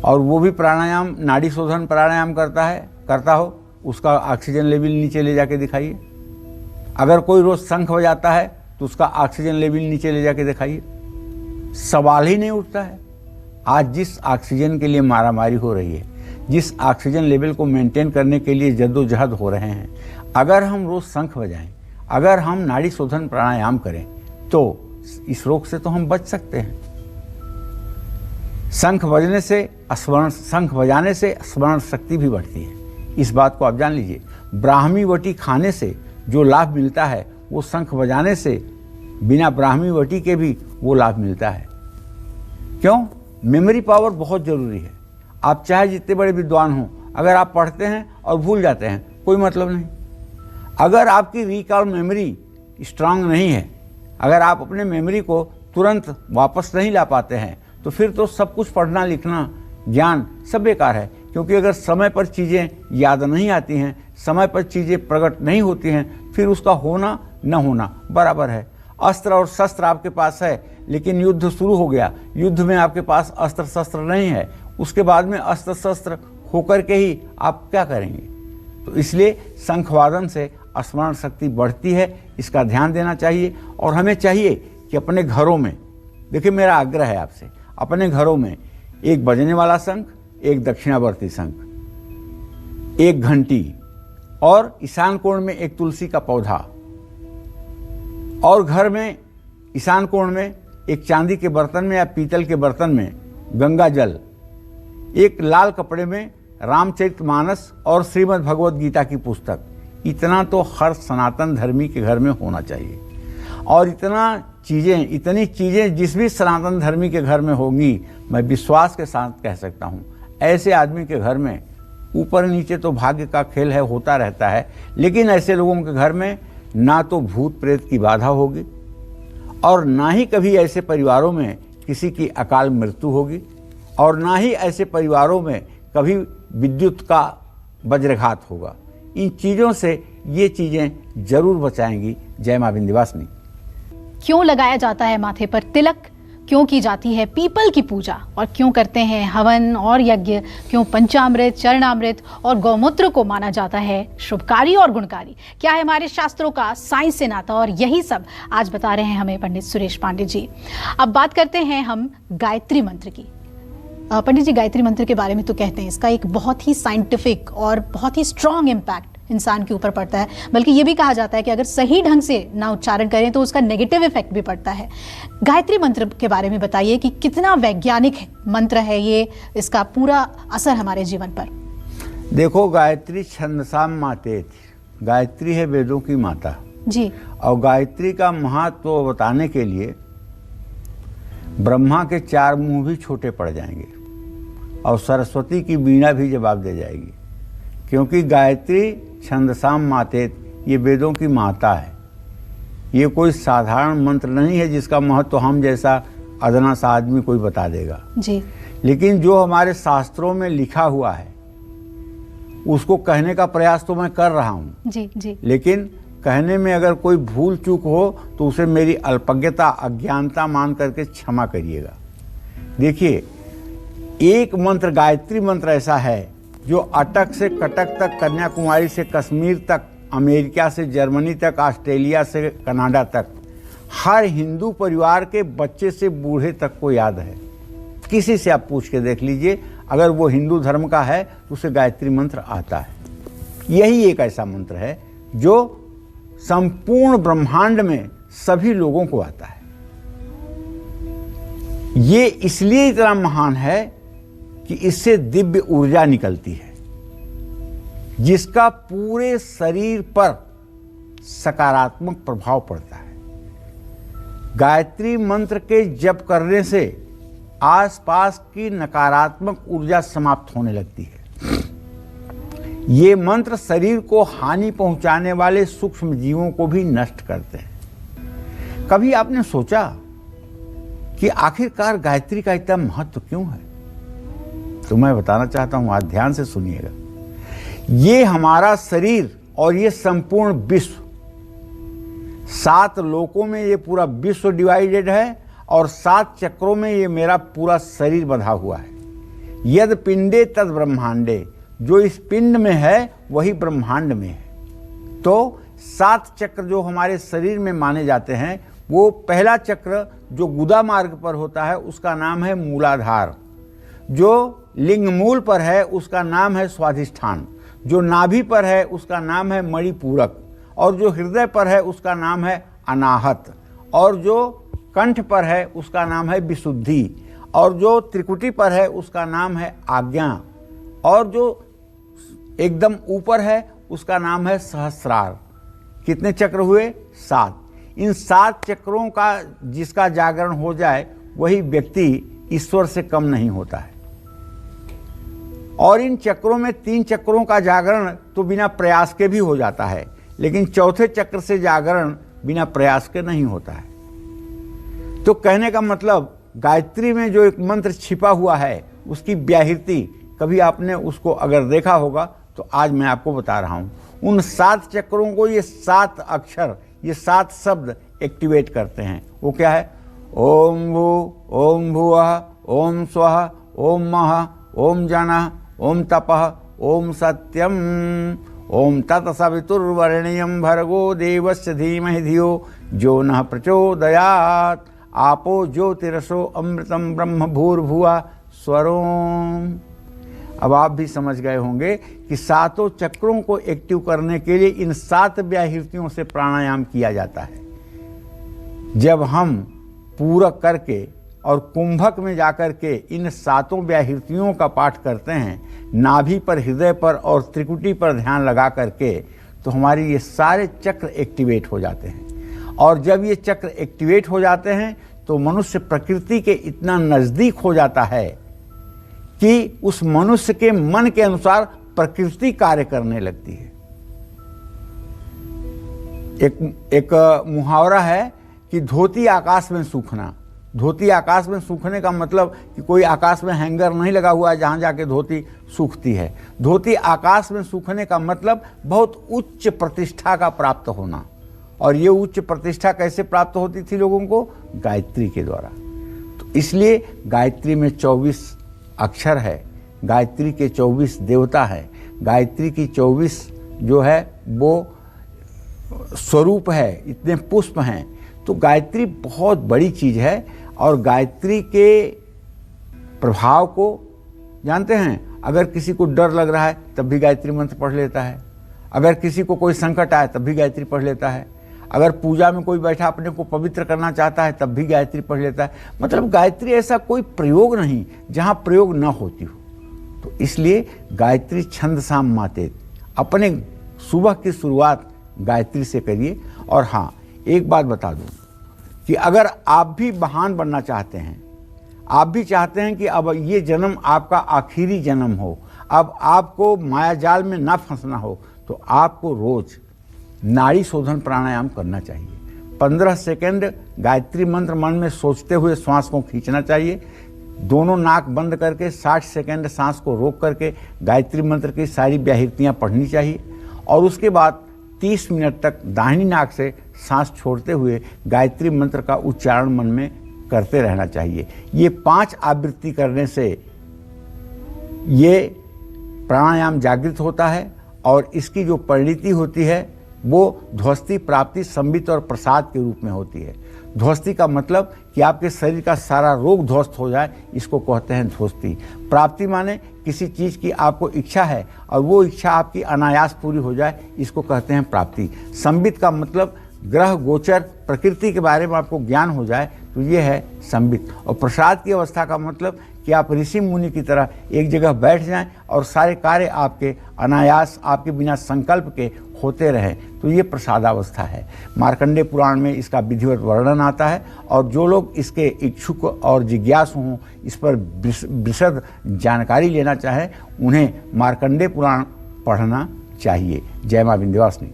और वो भी प्राणायाम नाड़ी शोधन प्राणायाम करता हो, उसका ऑक्सीजन लेवल नीचे ले जाके दिखाइए। अगर कोई रोज शंख बजाता है तो उसका ऑक्सीजन लेवल नीचे ले जाके दिखाइए। सवाल ही नहीं उठता है। आज जिस ऑक्सीजन के लिए मारामारी हो रही है, जिस ऑक्सीजन लेवल को मेंटेन करने के लिए जद्दोजहद हो रहे हैं, अगर हम रोज शंख बजाएं, अगर हम नाड़ी शोधन प्राणायाम करें, तो इस रोग से तो हम बच सकते हैं। शंख बजाने से स्मरण शक्ति भी बढ़ती है। इस बात को आप जान लीजिए। ब्राह्मी वटी खाने से जो लाभ मिलता है, वो शंख बजाने से बिना ब्राह्मी वटी के भी वो लाभ मिलता है। क्यों? मेमोरी पावर बहुत जरूरी है। आप चाहे जितने बड़े विद्वान हों, अगर आप पढ़ते हैं और भूल जाते हैं, कोई मतलब नहीं। अगर आपकी रिकॉल मेमोरी स्ट्रांग नहीं है, अगर आप अपने मेमोरी को तुरंत वापस नहीं ला पाते हैं तो फिर तो सब कुछ पढ़ना लिखना ज्ञान सब बेकार है। क्योंकि अगर समय पर चीज़ें याद नहीं आती हैं, समय पर चीज़ें प्रकट नहीं होती हैं, फिर उसका होना न होना बराबर है। अस्त्र और शस्त्र आपके पास है, लेकिन युद्ध शुरू हो गया, युद्ध में आपके पास अस्त्र शस्त्र नहीं है, उसके बाद में अस्त्र शस्त्र होकर के ही आप क्या करेंगे? तो इसलिए शंखवादन से स्मरण शक्ति बढ़ती है, इसका ध्यान देना चाहिए। और हमें चाहिए कि अपने घरों में, देखिए मेरा आग्रह है आपसे, अपने घरों में एक बजने वाला शंख, एक दक्षिणावर्ती शंख, एक घंटी और ईशान कोण में एक तुलसी का पौधा, और घर में ईशान कोण में एक चांदी के बर्तन में या पीतल के बर्तन में गंगा जल, एक लाल कपड़े में रामचरितमानस और श्रीमद् भगवद गीता की पुस्तक, इतना तो हर सनातन धर्मी के घर में होना चाहिए। और इतनी चीज़ें जिस भी सनातन धर्मी के घर में होंगी, मैं विश्वास के साथ कह सकता हूँ ऐसे आदमी के घर में, ऊपर नीचे तो भाग्य का खेल है, होता रहता है, लेकिन ऐसे लोगों के घर में ना तो भूत प्रेत की बाधा होगी और ना ही कभी ऐसे परिवारों में किसी की अकाल मृत्यु होगी, और ना ही ऐसे परिवारों में कभी विद्युत का वज्रघात होगा। इन चीज़ों से ये चीज़ें जरूर बचाएंगी। जय मां विंध्यवासिनी। क्यों लगाया जाता है माथे पर तिलक? क्यों की जाती है पीपल की पूजा? और क्यों करते हैं हवन और यज्ञ? क्यों पंचामृत, चरणामृत और गौमूत्र को माना जाता है शुभकारी और गुणकारी? क्या है हमारे शास्त्रों का साइंस से नाता? और यही सब आज बता रहे हैं हमें पंडित सुरेश पांडे जी। अब बात करते हैं हम गायत्री मंत्र की। पंडित जी, गायत्री मंत्र के बारे में तो कहते हैं इसका एक बहुत ही साइंटिफिक और बहुत ही स्ट्रॉन्ग इम्पैक्ट इंसान के ऊपर पड़ता है, बल्कि ये भी कहा जाता है कि अगर सही ढंग से ना उच्चारण करें तो उसका नेगेटिव इफेक्ट भी पड़ता है। गायत्री मंत्र के बारे में बताइए कि कितना वैज्ञानिक मंत्र है ये, इसका पूरा असर हमारे जीवन पर। देखो, गायत्री छंदसाम मातेत, गायत्री है वेदों की माता जी। और गायत्री का महत्व बताने के लिए ब्रह्मा के 4 मुंह भी छोटे पड़ जाएंगे और सरस्वती की वीणा भी जवाब दे जाएगी, क्योंकि गायत्री छंदसाम मातेत, ये वेदों की माता है। ये कोई साधारण मंत्र नहीं है जिसका महत्व हम जैसा अदना सा आदमी कोई बता देगा जी। लेकिन जो हमारे शास्त्रों में लिखा हुआ है उसको कहने का प्रयास तो मैं कर रहा हूँ जी जी। लेकिन कहने में अगर कोई भूल चूक हो तो उसे मेरी अल्पज्ञता, अज्ञानता मान करके क्षमा करिएगा। देखिए, एक मंत्र, गायत्री मंत्र ऐसा है जो अटक से कटक तक, कन्याकुमारी से कश्मीर तक, अमेरिका से जर्मनी तक, ऑस्ट्रेलिया से कनाडा तक, हर हिंदू परिवार के बच्चे से बूढ़े तक को याद है। किसी से आप पूछ के देख लीजिए, अगर वो हिंदू धर्म का है तो उसे गायत्री मंत्र आता है। यही एक ऐसा मंत्र है जो संपूर्ण ब्रह्मांड में सभी लोगों को आता है। ये इसलिए इतना महान है कि इससे दिव्य ऊर्जा निकलती है जिसका पूरे शरीर पर सकारात्मक प्रभाव पड़ता है। गायत्री मंत्र के जप करने से आसपास की नकारात्मक ऊर्जा समाप्त होने लगती है। ये मंत्र शरीर को हानि पहुंचाने वाले सूक्ष्म जीवों को भी नष्ट करते हैं। कभी आपने सोचा कि आखिरकार गायत्री का इतना महत्व क्यों है? तो मैं बताना चाहता हूं, आज ध्यान से सुनिएगा। ये हमारा शरीर और ये संपूर्ण विश्व, 7 लोकों में ये पूरा विश्व डिवाइडेड है और 7 चक्रों में ये मेरा पूरा शरीर बंधा हुआ है। यद पिंडे तद ब्रह्मांडे, जो इस पिंड में है वही ब्रह्मांड में है। तो 7 चक्र जो हमारे शरीर में माने जाते हैं, वो पहला चक्र जो गुदा मार्ग पर होता है उसका नाम है मूलाधार, जो लिंग मूल पर है उसका नाम है स्वाधिष्ठान, जो नाभि पर है उसका नाम है मणिपूरक, और जो हृदय पर है उसका नाम है अनाहत, और जो कंठ पर है उसका नाम है विशुद्धि, और जो त्रिकुटी पर है उसका नाम है आज्ञा, और जो एकदम ऊपर है उसका नाम है सहस्रार। कितने चक्र हुए? 7। इन 7 चक्रों का जिसका जागरण हो जाए वही व्यक्ति ईश्वर से कम नहीं होता है। और इन चक्रों में 3 चक्रों का जागरण तो बिना प्रयास के भी हो जाता है, लेकिन चौथे चक्र से जागरण बिना प्रयास के नहीं होता है। तो कहने का मतलब गायत्री में जो एक मंत्र छिपा हुआ है उसकी व्याहृति कभी आपने उसको अगर देखा होगा तो आज मैं आपको बता रहा हूं। उन 7 चक्रों को ये 7 अक्षर, ये 7 शब्द एक्टिवेट करते हैं। वो क्या है? ओम भू, ओम भुवः, ओम स्वः, ओम महः, ओम जनः, ओम तपः, ओम सत्यम, ओम तत्सवितुर्वरेण्यं भर्गो देवस्य धीमहि धियो जो नः प्रचोदयात्, आपो ज्योतिरसो अमृतम ब्रह्म भूर्भुवः स्वरोम। अब आप भी समझ गए होंगे कि 7 चक्रों को एक्टिव करने के लिए इन 7 व्याहृतियों से प्राणायाम किया जाता है। जब हम पूरक करके और कुंभक में जाकर के इन 7 व्याहृतियों का पाठ करते हैं, नाभि पर, हृदय पर और त्रिकुटी पर ध्यान लगा करके, तो हमारी ये सारे चक्र एक्टिवेट हो जाते हैं। और जब ये चक्र एक्टिवेट हो जाते हैं तो मनुष्य प्रकृति के इतना नजदीक हो जाता है कि उस मनुष्य के मन के अनुसार प्रकृति कार्य करने लगती है। एक मुहावरा है कि धोती आकाश में सूखना। धोती आकाश में सूखने का मतलब कि कोई आकाश में हैंगर नहीं लगा हुआ है जहां जाके धोती सूखती है। धोती आकाश में सूखने का मतलब बहुत उच्च प्रतिष्ठा का प्राप्त होना। और ये उच्च प्रतिष्ठा कैसे प्राप्त होती थी लोगों को? गायत्री के द्वारा। तो इसलिए गायत्री में 24 अक्षर है, गायत्री के 24 देवता है, गायत्री की 24 जो है वो स्वरूप है, इतने पुष्प हैं। तो गायत्री बहुत बड़ी चीज है। और गायत्री के प्रभाव को जानते हैं। अगर किसी को डर लग रहा है तब भी गायत्री मंत्र पढ़ लेता है। अगर किसी को कोई संकट आए तब भी गायत्री पढ़ लेता है। अगर पूजा में कोई बैठा अपने को पवित्र करना चाहता है तब भी गायत्री पढ़ लेता है। मतलब गायत्री ऐसा कोई प्रयोग नहीं जहां प्रयोग न होती हो। तो इसलिए गायत्री छंद साम माते, अपने सुबह की शुरुआत गायत्री से करिए। और हाँ, एक बात बता दूं कि अगर आप भी महान बनना चाहते हैं, आप भी चाहते हैं कि अब ये जन्म आपका आखिरी जन्म हो, अब आपको मायाजाल में ना फंसना हो, तो आपको रोज नाड़ी शोधन प्राणायाम करना चाहिए। 15 सेकंड गायत्री मंत्र मन में सोचते हुए श्वास को खींचना चाहिए। दोनों नाक बंद करके 60 सेकंड सांस को रोक करके गायत्री मंत्र की सारी व्याहृतियां पढ़नी चाहिए। और उसके बाद 30 मिनट तक दाहिनी नाक से सांस छोड़ते हुए गायत्री मंत्र का उच्चारण मन में करते रहना चाहिए। ये 5 आवृत्ति करने से ये प्राणायाम जागृत होता है और इसकी जो परिणति होती है वो ध्वस्ती, प्राप्ति, संबित और प्रसाद के रूप में होती है। ध्वस्ती का मतलब कि आपके शरीर का सारा रोग ध्वस्त हो जाए, इसको कहते हैं ध्वस्ती। प्राप्ति माने किसी चीज की आपको इच्छा है और वो इच्छा आपकी अनायास पूरी हो जाए, इसको कहते हैं प्राप्ति। संबित का मतलब ग्रह गोचर प्रकृति के बारे में आपको ज्ञान हो जाए, तो ये है संबित। और प्रसाद की अवस्था का मतलब कि आप ऋषि मुनि की तरह एक जगह बैठ जाएं और सारे कार्य आपके अनायास, आपके बिना संकल्प के होते रहें, तो ये प्रसादावस्था है। मार्कंडेय पुराण में इसका विधिवत वर्णन आता है। और जो लोग इसके इच्छुक और जिज्ञासु हों, इस पर विशद जानकारी लेना चाहें, उन्हें मार्कंडेय पुराण पढ़ना चाहिए। जय मां विंध्यवासिनी।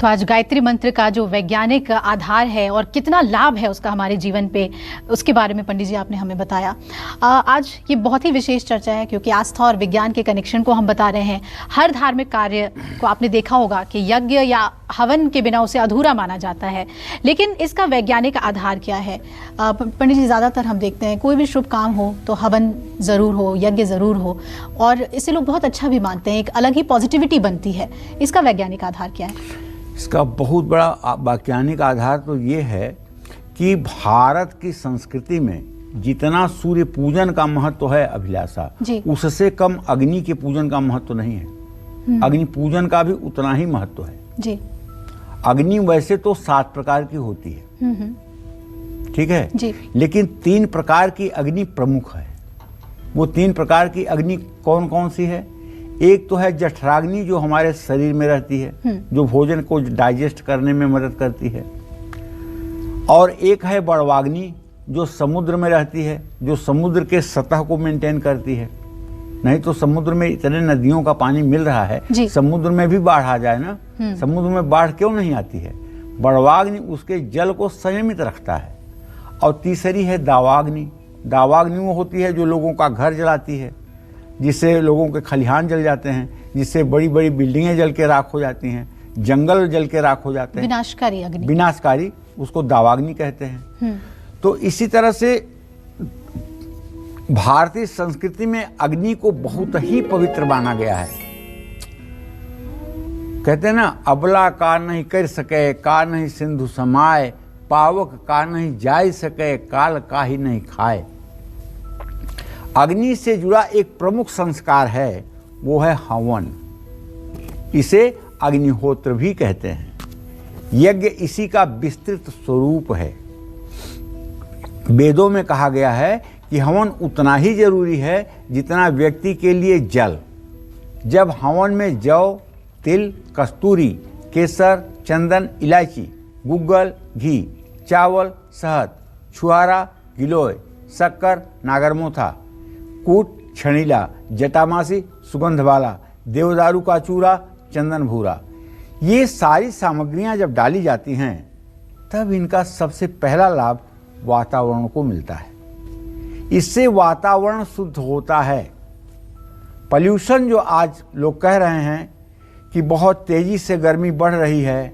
तो आज गायत्री मंत्र का जो वैज्ञानिक आधार है और कितना लाभ है उसका हमारे जीवन पे, उसके बारे में पंडित जी आपने हमें बताया। आज ये बहुत ही विशेष चर्चा है क्योंकि आस्था और विज्ञान के कनेक्शन को हम बता रहे हैं। हर धार्मिक कार्य को आपने देखा होगा कि यज्ञ या हवन के बिना उसे अधूरा माना जाता है, लेकिन इसका वैज्ञानिक आधार क्या है? पंडित जी, ज़्यादातर हम देखते हैं कोई भी शुभ काम हो तो हवन ज़रूर हो, यज्ञ ज़रूर हो, और इसे लोग बहुत अच्छा भी मानते हैं, एक अलग ही पॉजिटिविटी बनती है। इसका वैज्ञानिक आधार क्या है? इसका बहुत बड़ा वैज्ञानिक आधार तो ये है कि भारत की संस्कृति में जितना सूर्य पूजन का महत्व है अभिलाषा, उससे कम अग्नि के पूजन का महत्व नहीं है। अग्नि पूजन का भी उतना ही महत्व है जी। अग्नि वैसे तो 7 प्रकार की होती है, ठीक है जी, लेकिन 3 प्रकार की अग्नि प्रमुख है। वो 3 प्रकार की अग्नि कौन कौन सी है? एक तो है जठराग्नि, जो हमारे शरीर में रहती है, जो भोजन को डाइजेस्ट करने में मदद करती है। और एक है बड़वाग्नि, जो समुद्र में रहती है, जो समुद्र के सतह को मेंटेन करती है। नहीं तो समुद्र में इतने नदियों का पानी मिल रहा है, समुद्र में भी बाढ़ आ जाए ना, समुद्र में बाढ़ क्यों नहीं आती है? बड़वाग्नि उसके जल को संयमित रखता है। और तीसरी है दावाग्नि। दावाग्नि वो होती है जो लोगों का घर जलाती है, जिससे लोगों के खलिहान जल जाते हैं, जिससे बड़ी बड़ी बिल्डिंगें जल के राख हो जाती हैं, जंगल जल के राख हो जाते हैं। विनाशकारी अग्नि। विनाशकारी, उसको दावाग्नि कहते हैं। तो इसी तरह से भारतीय संस्कृति में अग्नि को बहुत ही पवित्र माना गया है। कहते हैं ना, अबला का नहीं कर सके, का नहीं सिंधु समाए, पावक का नहीं जाय सके, काल का ही नहीं खाए। अग्नि से जुड़ा एक प्रमुख संस्कार है, वो है हवन। इसे अग्निहोत्र भी कहते हैं। यज्ञ इसी का विस्तृत स्वरूप है। वेदों में कहा गया है कि हवन उतना ही जरूरी है जितना व्यक्ति के लिए जल। जब हवन में जौ, तिल, कस्तूरी, केसर, चंदन, इलायची, गुग्गल, घी, चावल, शहद, छुहारा, गिलोय, शक्कर, नागरमोथा, कूट, छणीला, जटामासी, सुगंध वाला, देवदारू का चूरा, चंदन भूरा, ये सारी सामग्रियां जब डाली जाती हैं तब इनका सबसे पहला लाभ वातावरण को मिलता है। इससे वातावरण शुद्ध होता है। पॉल्यूशन जो आज लोग कह रहे हैं कि बहुत तेजी से गर्मी बढ़ रही है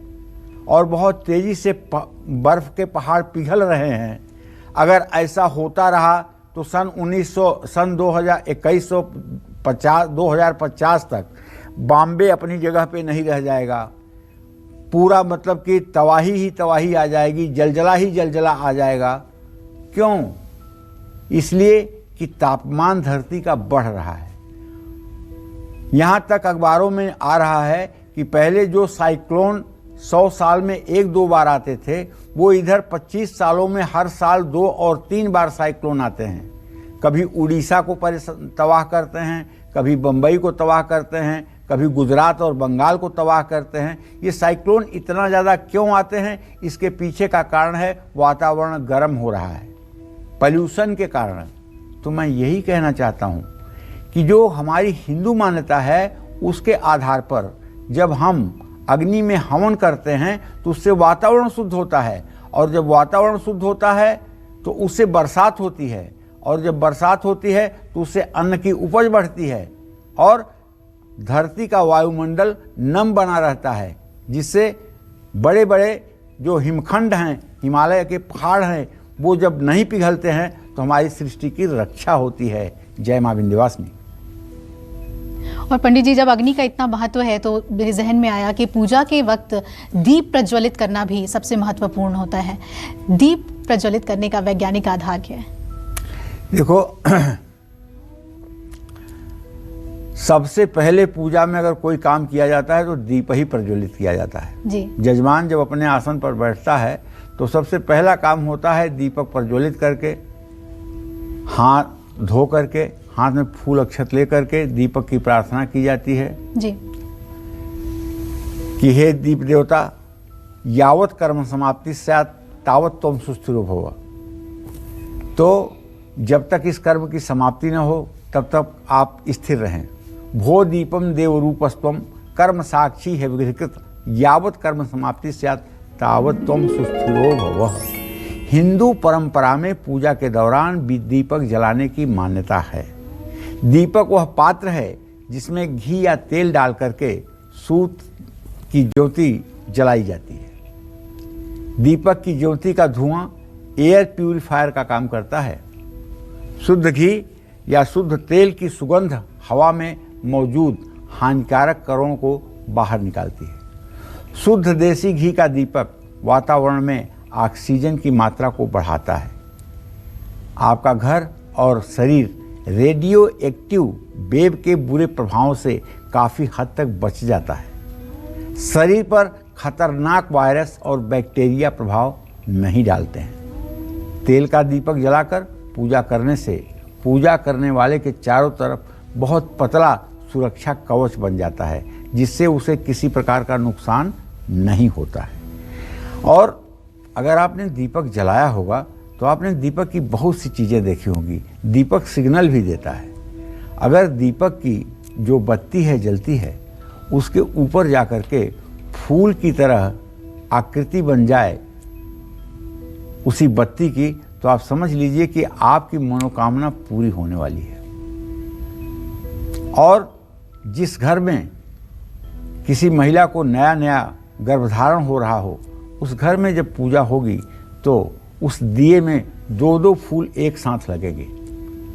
और बहुत तेजी से बर्फ के पहाड़ पिघल रहे हैं, अगर ऐसा होता रहा तो सन 2050 तक बॉम्बे अपनी जगह पे नहीं रह जाएगा। पूरा मतलब कि तबाही ही तबाही आ जाएगी, जलजला ही जलजला आ जाएगा। क्यों? इसलिए कि तापमान धरती का बढ़ रहा है। यहाँ तक अखबारों में आ रहा है कि पहले जो साइक्लोन 100 साल में 1-2 बार आते थे, वो इधर 25 सालों में हर साल 2 और 3 बार साइक्लोन आते हैं। कभी उड़ीसा को तबाह करते हैं, कभी बम्बई को तबाह करते हैं, कभी गुजरात और बंगाल को तबाह करते हैं। ये साइक्लोन इतना ज़्यादा क्यों आते हैं? इसके पीछे का कारण है वातावरण गर्म हो रहा है, पॉल्यूशन के कारण। तो मैं यही कहना चाहता हूँ कि जो हमारी हिंदू मान्यता है उसके आधार पर जब हम अग्नि में हवन करते हैं तो उससे वातावरण शुद्ध होता है, और जब वातावरण शुद्ध होता है तो उससे बरसात होती है, और जब बरसात होती है तो उससे अन्न की उपज बढ़ती है, और धरती का वायुमंडल नम बना रहता है, जिससे बड़े बड़े जो हिमखंड हैं, हिमालय के पहाड़ हैं, वो जब नहीं पिघलते हैं तो हमारी सृष्टि की रक्षा होती है। जय मां विंध्यवासिनी। और पंडित जी, जब अग्नि का इतना महत्व है तो मेरे जहन में आया कि पूजा के वक्त दीप प्रज्वलित करना भी सबसे महत्वपूर्ण होता है। दीप प्रज्वलित करने का वैज्ञानिक आधार क्या है? देखो, सबसे पहले पूजा में अगर कोई काम किया जाता है तो दीप ही प्रज्वलित किया जाता है जी। जजमान जब अपने आसन पर बैठता है तो सबसे पहला काम होता है दीपक प्रज्वलित करके, हाथ धो करके, हाथ में फूल अक्षत ले करके दीपक की प्रार्थना की जाती है जी कि हे दीप देवता, यावत कर्म समाप्ति स्यात् तावत त्वं सुस्थिरो भव। तो जब तक इस कर्म की समाप्ति न हो तब तक आप स्थिर रहें। भो दीपम देव रूपस्त्वम कर्म साक्षी है विकृत, यावत कर्म समाप्ति स्यात् तावत त्वं सुस्थिरो भव। हिंदू परंपरा में पूजा के दौरान दीपक जलाने की मान्यता है। दीपक वह पात्र है जिसमें घी या तेल डाल करके सूत की ज्योति जलाई जाती है। दीपक की ज्योति का धुआं एयर प्यूरिफायर का काम करता है। शुद्ध घी या शुद्ध तेल की सुगंध हवा में मौजूद हानिकारक कणों को बाहर निकालती है। शुद्ध देसी घी का दीपक वातावरण में ऑक्सीजन की मात्रा को बढ़ाता है। आपका घर और शरीर रेडियो एक्टिव वेव के बुरे प्रभावों से काफ़ी हद तक बच जाता है। शरीर पर खतरनाक वायरस और बैक्टीरिया प्रभाव नहीं डालते हैं। तेल का दीपक जलाकर पूजा करने से पूजा करने वाले के चारों तरफ बहुत पतला सुरक्षा कवच बन जाता है, जिससे उसे किसी प्रकार का नुकसान नहीं होता है। और अगर आपने दीपक जलाया होगा तो आपने दीपक की बहुत सी चीज़ें देखी होंगी। दीपक सिग्नल भी देता है। अगर दीपक की जो बत्ती है जलती है, उसके ऊपर जाकर के फूल की तरह आकृति बन जाए उसी बत्ती की, तो आप समझ लीजिए कि आपकी मनोकामना पूरी होने वाली है। और जिस घर में किसी महिला को नया नया गर्भधारण हो रहा हो, उस घर में जब पूजा होगी तो उस दिए में 2-2 फूल एक साथ लगेंगे।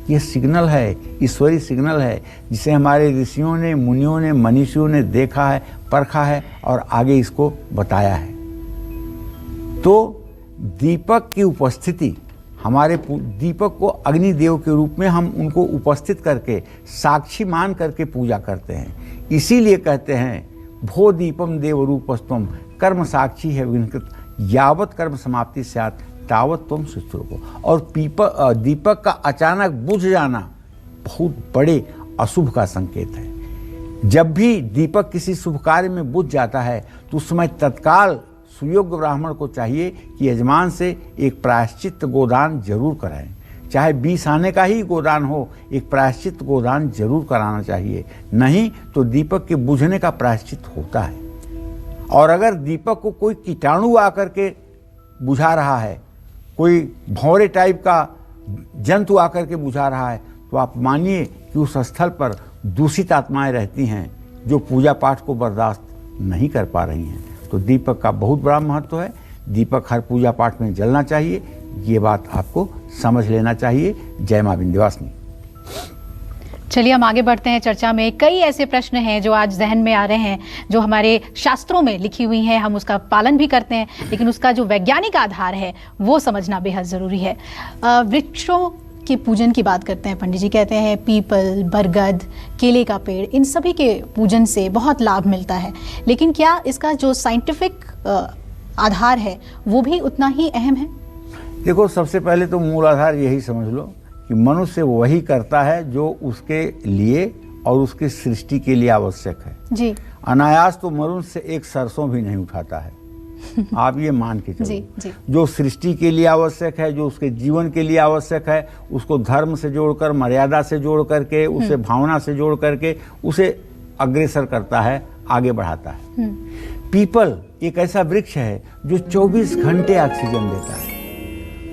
ये सिग्नल है, ईश्वरी सिग्नल है, जिसे हमारे ऋषियों ने, मुनियों ने, मनीषियों ने देखा है, परखा है और आगे इसको बताया है। तो दीपक की उपस्थिति, हमारे दीपक को अग्निदेव के रूप में हम उनको उपस्थित करके, साक्षी मान करके पूजा करते हैं। इसीलिए कहते हैं भो दीपम देव रूपस्तम, कर्म साक्षी है विनकृत, यावत कर्म समाप्ति स्यात् तावत तुम शुश्रूको। और दीपक का अचानक बुझ जाना बहुत बड़े अशुभ का संकेत है। जब भी दीपक किसी शुभ कार्य में बुझ जाता है तो उस समय तत्काल सुयोग्य ब्राह्मण को चाहिए कि यजमान से एक प्रायश्चित गोदान जरूर कराएं। चाहे 20 आने का ही गोदान हो, एक प्रायश्चित गोदान जरूर कराना चाहिए, नहीं तो दीपक के बुझने का प्रायश्चित होता है। और अगर दीपक को कोई कीटाणु आकर के बुझा रहा है, कोई भौरे टाइप का जंतु आकर के बुझा रहा है, तो आप मानिए कि उस स्थल पर दूषित आत्माएं रहती हैं जो पूजा पाठ को बर्दाश्त नहीं कर पा रही हैं। तो दीपक का बहुत बड़ा महत्व है। दीपक हर पूजा पाठ में जलना चाहिए, ये बात आपको समझ लेना चाहिए। जय मां विंध्यवासिनी। चलिए हम आगे बढ़ते हैं चर्चा में। कई ऐसे प्रश्न हैं जो आज जहन में आ रहे हैं, जो हमारे शास्त्रों में लिखी हुई हैं, हम उसका पालन भी करते हैं, लेकिन उसका जो वैज्ञानिक आधार है वो समझना बेहद ज़रूरी है। वृक्षों के पूजन की बात करते हैं पंडित जी, कहते हैं पीपल, बरगद, केले का पेड़, इन सभी के पूजन से बहुत लाभ मिलता है, लेकिन क्या इसका जो साइंटिफिक आधार है वो भी उतना ही अहम है? देखो, सबसे पहले तो मूल आधार यही समझ लो कि मनुष्य वही करता है जो उसके लिए और उसकी सृष्टि के लिए आवश्यक है जी। अनायास तो मनुष्य एक सरसों भी नहीं उठाता है। आप ये मान के चलो, जो सृष्टि के लिए आवश्यक है, जो उसके जीवन के लिए आवश्यक है, उसको धर्म से जोड़कर, मर्यादा से जोड़ करके, उसे भावना से जोड़ करके उसे अग्रसर करता है, आगे बढ़ाता है। पीपल एक ऐसा वृक्ष है जो 24 घंटे ऑक्सीजन देता है।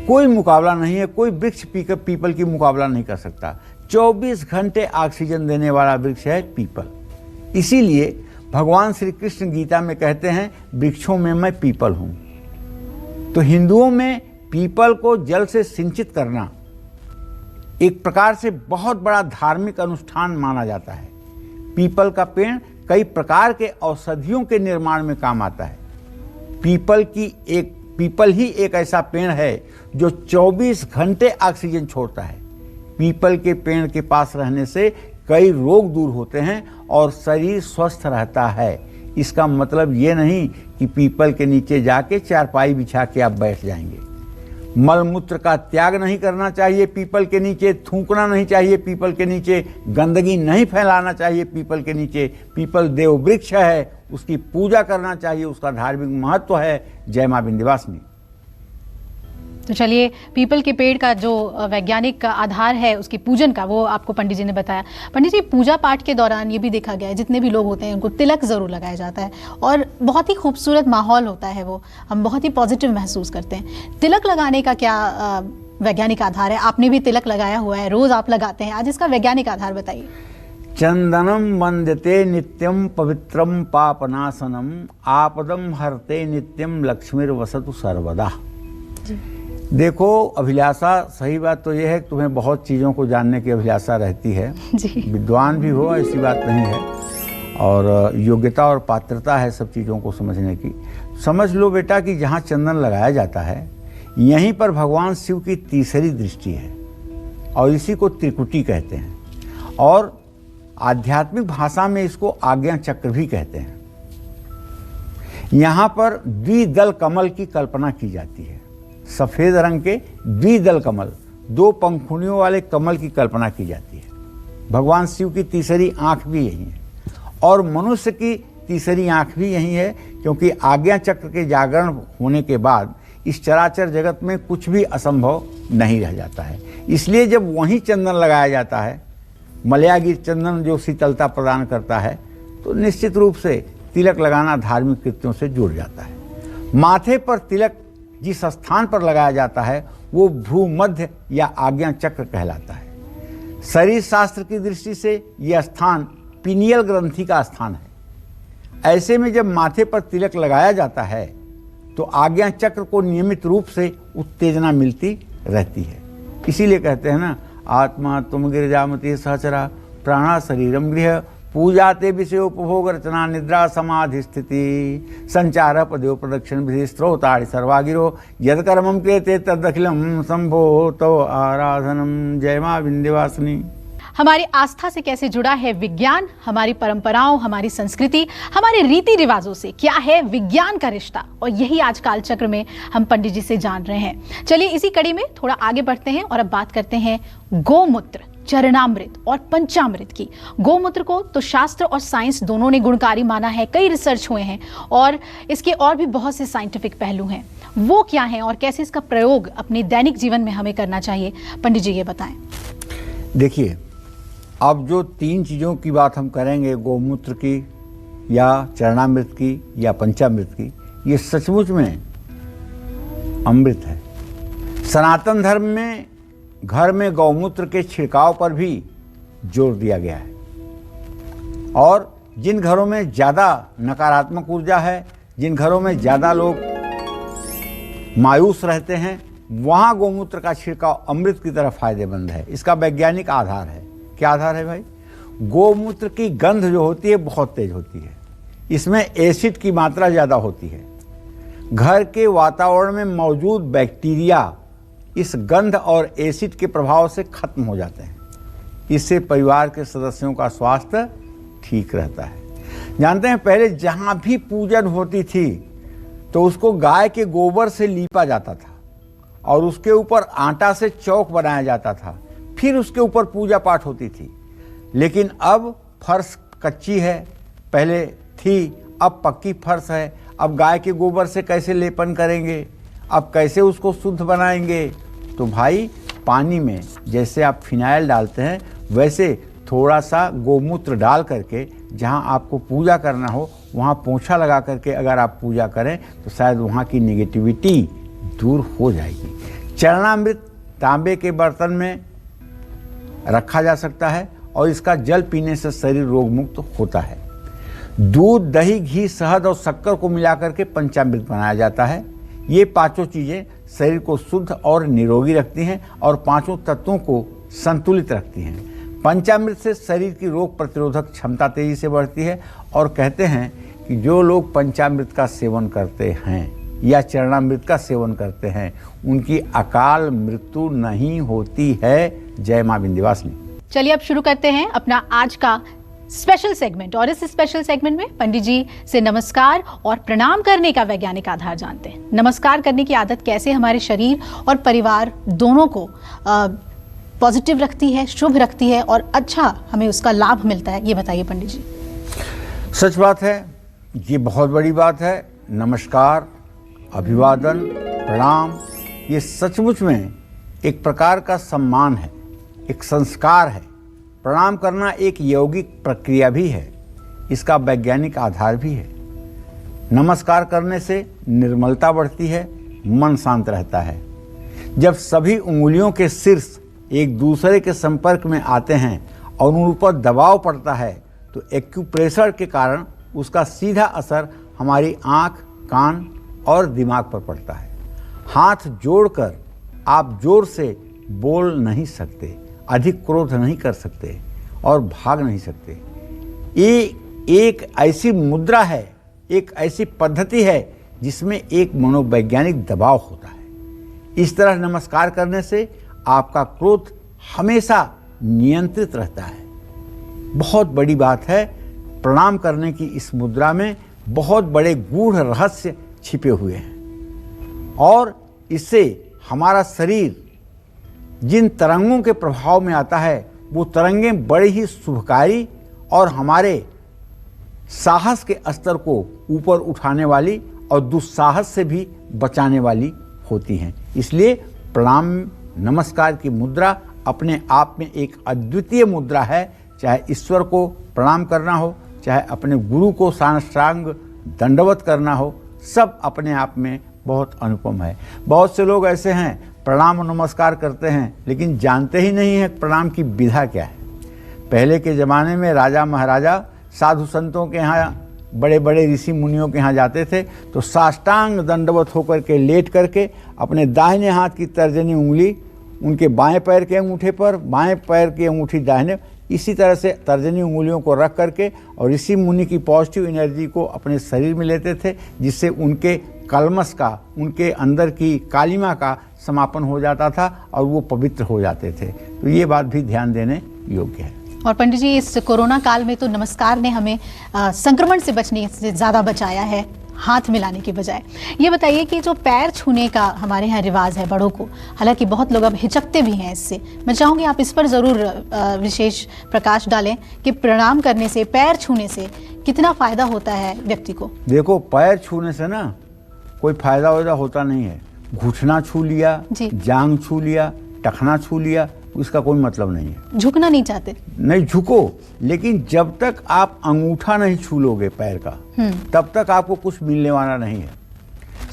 कोई मुकाबला नहीं है, कोई वृक्ष पीपल की मुकाबला नहीं कर सकता। 24 घंटे ऑक्सीजन देने वाला वृक्ष है पीपल। इसीलिए भगवान श्री कृष्ण गीता में कहते हैं वृक्षों में मैं पीपल हूं। तो हिंदुओं में पीपल को जल से सिंचित करना एक प्रकार से बहुत बड़ा धार्मिक अनुष्ठान माना जाता है। पीपल का पेड़ कई प्रकार के औषधियों के निर्माण में काम आता है। पीपल ही एक ऐसा पेड़ है जो 24 घंटे ऑक्सीजन छोड़ता है। पीपल के पेड़ के पास रहने से कई रोग दूर होते हैं और शरीर स्वस्थ रहता है। इसका मतलब ये नहीं कि पीपल के नीचे जाके चारपाई बिछा के आप बैठ जाएंगे। मलमूत्र का त्याग नहीं करना चाहिए पीपल के नीचे, थूकना नहीं चाहिए पीपल के नीचे, गंदगी नहीं फैलाना चाहिए पीपल के नीचे। पीपल देव वृक्ष है, उसकी पूजा करना चाहिए, उसका धार्मिक महत्व है। जय मां विंध्यवासिनी। तो चलिए, पीपल के पेड़ का जो वैज्ञानिक आधार है उसकी पूजन का, वो आपको पंडित जी ने बताया। पंडित जी, पूजा पाठ के दौरान ये भी देखा गया है जितने भी लोग होते हैं उनको तिलक ज़रूर लगाया जाता है और बहुत ही खूबसूरत माहौल होता है, वो हम बहुत ही पॉजिटिव महसूस करते हैं। तिलक लगाने का क्या वैज्ञानिक आधार है? आपने भी तिलक लगाया हुआ है, रोज़ आप लगाते हैं, आज इसका वैज्ञानिक आधार बताइए। चंदनम वंदते नित्यम पवित्रम पापनाशनम आपदम हरते नित्यम लक्ष्मीर्वसतु सर्वदा। देखो, अभिलाषा, सही बात तो यह है कि तुम्हें बहुत चीज़ों को जानने की अभिलाषा रहती है जी। विद्वान भी हो, ऐसी बात नहीं है, और योग्यता और पात्रता है सब चीज़ों को समझने की। समझ लो बेटा कि जहाँ चंदन लगाया जाता है यहीं पर भगवान शिव की तीसरी दृष्टि है और इसी को त्रिकुटी कहते हैं, और आध्यात्मिक भाषा में इसको आज्ञा चक्र भी कहते हैं। यहाँ पर द्विदल कमल की कल्पना की जाती है। सफेद रंग के द्विदल कमल, 2 पंखुड़ियों वाले कमल की कल्पना की जाती है। भगवान शिव की तीसरी आंख भी यही है और मनुष्य की तीसरी आंख भी यही है, क्योंकि आज्ञा चक्र के जागरण होने के बाद इस चराचर जगत में कुछ भी असंभव नहीं रह जाता है। इसलिए जब वहीं चंदन लगाया जाता है, मलयागिर चंदन जो शीतलता प्रदान करता है, तो निश्चित रूप से तिलक लगाना धार्मिक कृत्यों से जुड़ जाता है। माथे पर तिलक जिस स्थान पर लगाया जाता है वो भ्रूमध्य या आज्ञा चक्र कहलाता है। शरीर शास्त्र की दृष्टि से यह स्थान पीनियल ग्रंथि का स्थान है। ऐसे में जब माथे पर तिलक लगाया जाता है तो आज्ञा चक्र को नियमित रूप से उत्तेजना मिलती रहती है। इसीलिए कहते हैं ना, आत्मा तुम गिरजामति सहचरा प्राणा शरीरम गृह पूजा ते विषय उपभोग रचना निद्रा समाधि स्थिति संचार पदो प्रदक्षिण विधि स्त्रोताड़ि सर्वागिरो यद कर्मम क्रियते तदखिलम संभो तो आराधनम। जय मां विंध्यवासिनी। हमारी आस्था से कैसे जुड़ा है विज्ञान, हमारी परंपराओं, हमारी संस्कृति, हमारे रीति रिवाजों से क्या है विज्ञान का रिश्ता, और यही आज कालचक्र में हम पंडित जी से जान रहे हैं। चलिए इसी कड़ी में थोड़ा आगे बढ़ते हैं और अब बात करते हैं गोमूत्र, चरणामृत और पंचामृत की। गोमूत्र को तो शास्त्र और साइंस दोनों ने गुणकारी माना है, कई रिसर्च हुए हैं और इसके और भी बहुत से साइंटिफिक पहलू हैं। वो क्या है और कैसे इसका प्रयोग अपने दैनिक जीवन में हमें करना चाहिए, पंडित जी ये बताएं। देखिए, अब जो 3 चीज़ों की बात हम करेंगे, गोमूत्र की या चरणामृत की या पंचामृत की, ये सचमुच में अमृत है। सनातन धर्म में घर में गौमूत्र के छिड़काव पर भी जोर दिया गया है और जिन घरों में ज़्यादा नकारात्मक ऊर्जा है, जिन घरों में ज़्यादा लोग मायूस रहते हैं, वहाँ गौमूत्र का छिड़काव अमृत की तरह फायदेमंद है। इसका वैज्ञानिक आधार है। क्या आधार है भाई? गोमूत्र की गंध जो होती है बहुत तेज होती है, इसमें एसिड की मात्रा ज़्यादा होती है। घर के वातावरण में मौजूद बैक्टीरिया इस गंध और एसिड के प्रभाव से खत्म हो जाते हैं। इससे परिवार के सदस्यों का स्वास्थ्य ठीक रहता है। जानते हैं, पहले जहाँ भी पूजन होती थी तो उसको गाय के गोबर से लीपा जाता था और उसके ऊपर आटा से चौक बनाया जाता था, फिर उसके ऊपर पूजा पाठ होती थी। लेकिन अब फर्श कच्ची है, पहले थी, अब पक्की फर्श है। अब गाय के गोबर से कैसे लेपन करेंगे, अब कैसे उसको शुद्ध बनाएंगे? तो भाई, पानी में जैसे आप फिनाइल डालते हैं वैसे थोड़ा सा गोमूत्र डाल करके जहां आपको पूजा करना हो वहां पोंछा लगा करके अगर आप पूजा करें तो शायद वहां की नेगेटिविटी दूर हो जाएगी। चरणामृत तांबे के बर्तन में रखा जा सकता है और इसका जल पीने से शरीर रोग मुक्त होता है। दूध, दही, घी, शहद और शक्कर को मिलाकर के पंचामृत बनाया जाता है। ये 5 चीज़ें शरीर को शुद्ध और निरोगी रखती हैं और 5 तत्वों को संतुलित रखती हैं। पंचामृत से शरीर की रोग प्रतिरोधक क्षमता तेजी से बढ़ती है और कहते हैं कि जो लोग पंचामृत का सेवन करते हैं या चरणामृत का सेवन करते हैं उनकी अकाल मृत्यु नहीं होती है। जय मां विंध्यवासिनी। चलिए अब शुरू करते हैं अपना आज का स्पेशल सेगमेंट और इस स्पेशल सेगमेंट में पंडित जी से नमस्कार और प्रणाम करने का वैज्ञानिक आधार जानते हैं। नमस्कार करने की आदत कैसे हमारे शरीर और परिवार दोनों को पॉजिटिव रखती है, शुभ रखती है और अच्छा हमें उसका लाभ मिलता है, ये बताइए पंडित जी। सच बात है, ये बहुत बड़ी बात है। नमस्कार, अभिवादन, प्रणाम, ये सचमुच में एक प्रकार का सम्मान है, एक संस्कार है। प्रणाम करना एक यौगिक प्रक्रिया भी है, इसका वैज्ञानिक आधार भी है। नमस्कार करने से निर्मलता बढ़ती है, मन शांत रहता है। जब सभी उंगलियों के शीर्ष एक दूसरे के संपर्क में आते हैं और उन पर दबाव पड़ता है तो एक्यूप्रेशर के कारण उसका सीधा असर हमारी आँख, कान और दिमाग पर पड़ता है। हाथ जोड़कर आप जोर से बोल नहीं सकते, अधिक क्रोध नहीं कर सकते और भाग नहीं सकते। ये एक ऐसी मुद्रा है, एक ऐसी पद्धति है जिसमें एक मनोवैज्ञानिक दबाव होता है। इस तरह नमस्कार करने से आपका क्रोध हमेशा नियंत्रित रहता है। बहुत बड़ी बात है, प्रणाम करने की इस मुद्रा में बहुत बड़े गूढ़ रहस्य छिपे हुए हैं और इससे हमारा शरीर जिन तरंगों के प्रभाव में आता है वो तरंगें बड़ी ही शुभकारी और हमारे साहस के स्तर को ऊपर उठाने वाली और दुस्साहस से भी बचाने वाली होती हैं। इसलिए प्रणाम, नमस्कार की मुद्रा अपने आप में एक अद्वितीय मुद्रा है। चाहे ईश्वर को प्रणाम करना हो, चाहे अपने गुरु को साष्टांग दंडवत करना हो, सब अपने आप में बहुत अनुपम है। बहुत से लोग ऐसे हैं प्रणाम और नमस्कार करते हैं लेकिन जानते ही नहीं है प्रणाम की विधा क्या है। पहले के ज़माने में राजा महाराजा साधु संतों के यहाँ, बड़े बड़े ऋषि मुनियों के यहाँ जाते थे तो साष्टांग दंडवत होकर के लेट करके अपने दाहिने हाथ की तर्जनी उंगली उनके बाएं पैर के अंगूठे पर, बाएं पैर की अंगूठी दाहिने, इसी तरह से तर्जनी उंगलियों को रख करके और ऋषि मुनि की पॉजिटिव एनर्जी को अपने शरीर में लेते थे, जिससे उनके कलमश का, उनके अंदर की कालिमा का समापन हो जाता था और वो पवित्र हो जाते थे। तो ये बात भी ध्यान देने योग्य है। और पंडित जी, इस कोरोना काल में तो नमस्कार ने हमें संक्रमण से बचने से ज़्यादा बचाया है, हाथ मिलाने के बजाय। ये बताइए कि जो पैर छूने का हमारे यहाँ रिवाज है बड़ों को, हालांकि बहुत लोग अब हिचकते भी हैं इससे, मैं चाहूँगी आप इस पर ज़रूर विशेष प्रकाश डालें कि प्रणाम करने से, पैर छूने से कितना फ़ायदा होता है व्यक्ति को। देखो, पैर छूने से ना कोई फायदा वायदा होता नहीं है। घुटना छू लिया, जांग छू लिया, टखना छू लिया, उसका कोई मतलब नहीं है। झुकना नहीं चाहते? नहीं झुको, लेकिन जब तक आप अंगूठा नहीं छू लोगे पैर का तब तक आपको कुछ मिलने वाला नहीं है।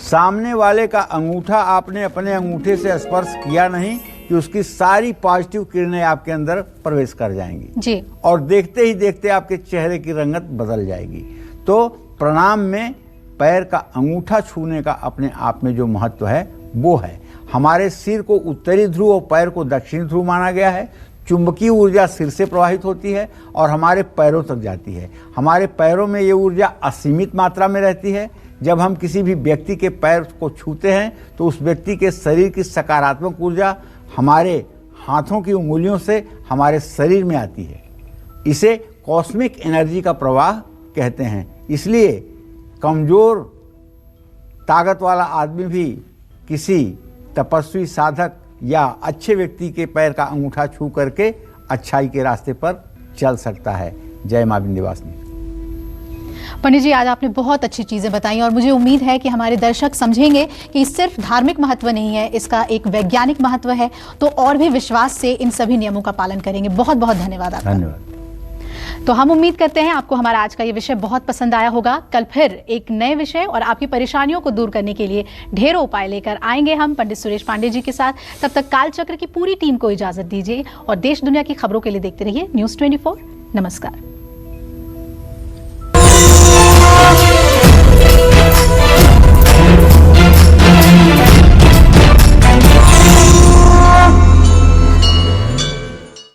सामने वाले का अंगूठा आपने अपने अंगूठे से स्पर्श किया नहीं कि उसकी सारी पॉजिटिव किरणें आपके अंदर प्रवेश कर जाएंगी जी। और देखते ही देखते आपके चेहरे की रंगत बदल जाएगी। तो प्रणाम में पैर का अंगूठा छूने का अपने आप में जो महत्व है वो है। हमारे सिर को उत्तरी ध्रुव और पैर को दक्षिणी ध्रुव माना गया है। चुंबकीय ऊर्जा सिर से प्रवाहित होती है और हमारे पैरों तक जाती है। हमारे पैरों में ये ऊर्जा असीमित मात्रा में रहती है। जब हम किसी भी व्यक्ति के पैर को छूते हैं तो उस व्यक्ति के शरीर की सकारात्मक ऊर्जा हमारे हाथों की उंगलियों से हमारे शरीर में आती है। इसे कॉस्मिक एनर्जी का प्रवाह कहते हैं। इसलिए कमजोर ताकत वाला आदमी भी किसी तपस्वी साधक या अच्छे व्यक्ति के पैर का अंगूठा छू करके अच्छाई के रास्ते पर चल सकता है। जय मां विंध्यवासिनी। पंडित जी, आज आपने बहुत अच्छी चीज़ें बताई और मुझे उम्मीद है कि हमारे दर्शक समझेंगे कि सिर्फ धार्मिक महत्व नहीं है, इसका एक वैज्ञानिक महत्व है, तो और भी विश्वास से इन सभी नियमों का पालन करेंगे। बहुत बहुत धन्यवाद आपका। धन्यवाद। तो हम उम्मीद करते हैं आपको हमारा आज का ये विषय बहुत पसंद आया होगा। कल फिर एक नए विषय और आपकी परेशानियों को दूर करने के लिए ढेरों उपाय लेकर आएंगे हम पंडित सुरेश पांडे जी के साथ। तब तक कालचक्र की पूरी टीम को इजाजत दीजिए और देश दुनिया की खबरों के लिए देखते रहिए न्यूज़ 24। नमस्कार।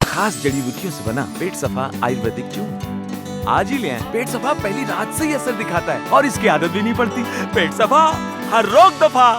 खास जड़ी बूटियों से बना पेट सफा आयुर्वेदिक चूर्ण आज ही ले आएं। पेट सफा पहली रात से ही असर दिखाता है और इसकी आदत भी नहीं पड़ती। पेट सफा, हर रोग दफा।